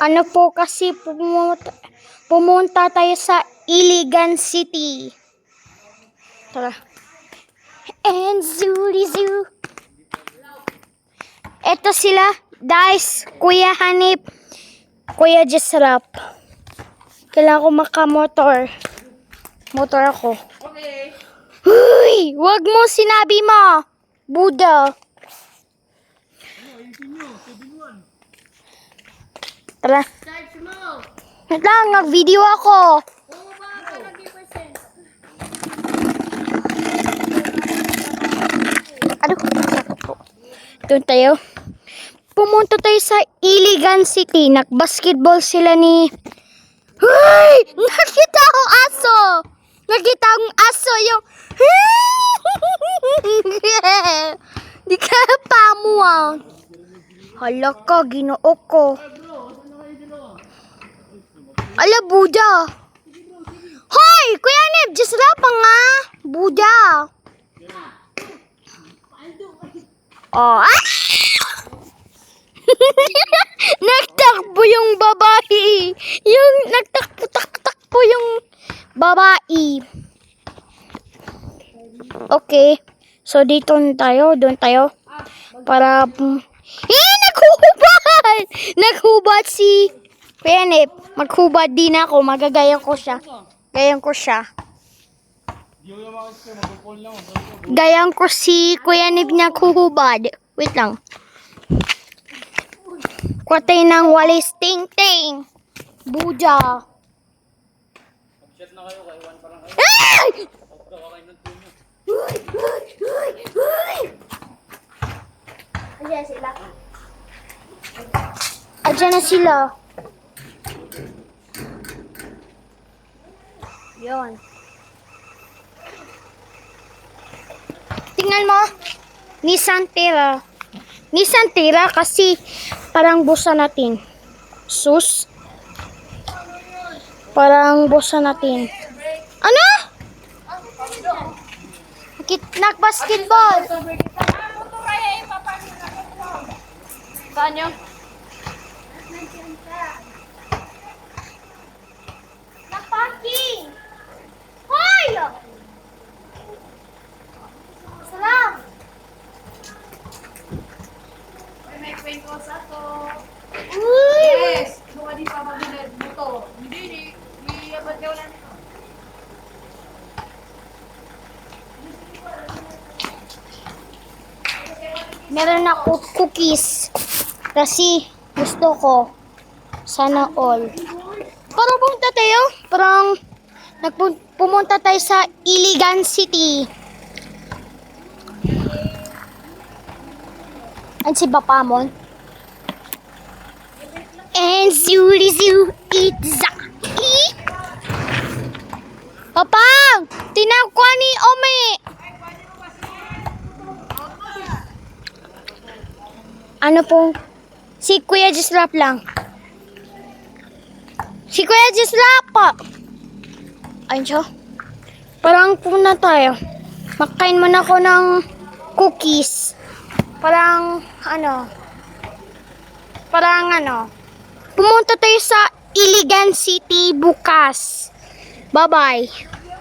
Ano po kasi pumunta tayo sa Iligan City. Tara. And zoo. Eto sila, guys. Kuya Hanip, Kuya Jesrap. Kailangan ko makamotor. Motor ako. Okay. Huy! Wag mo sinabi mo. Buda. Tara. Start mo. Wait lang, nag-video ako. Aduh, sakit po. Doon tayo. Pumunta tayo sa Iligan City. Nag-basketball sila ni... Hey! Nakita akong aso! Nakita akong aso yung... Di ka pa mo ah. Hala ka, ginoo ko. Ala, Buda. Hoy! Kuya Neb, just rapa nga. Buda. Oh, ah! Nagtakbo yung babae. Yung nagtakbo yung babae. Okay. So, dito tayo. Doon tayo. Para... naghubad! Naghubad si... Penip. Maghubad din ako. Magagayan ko siya. Gayan ko siya. Gayan ko si Kuya Nib niya kuhubad. Wait lang. Kwatay ng walis ting-ting. Buda. Mag-chat na kayo, kaiwan pa lang kayo. Ay! Ayan sila. Ayan na sila. Yun. Tingnan mo. Nissan Terra. Nissan Terra kasi parang busa natin. Sus. Parang busa natin. Ano? Nag-basketball. Saan nyo? Nag-parking. Hoy! Salam. May kwento sa to. Uy! Yes! Buka di pa mabilad mo to. Hindi. Ba't daw lang ito? Meron ako cookies. Kasi gusto ko. Sana all. Para pumunta tayo. Parang pumunta tayo sa Iligan City. Ang si Bapamon. And zoo itza. Papang! Tinakwa ni Ome! Ano pong? Si Kuya Jislap lang. Si Kuya Jislap po! Ayun siya. Parang pumunta tayo. Makain muna ako ng cookies. Parang ano. Pumunta tayo sa Iligan City bukas. Bye-bye.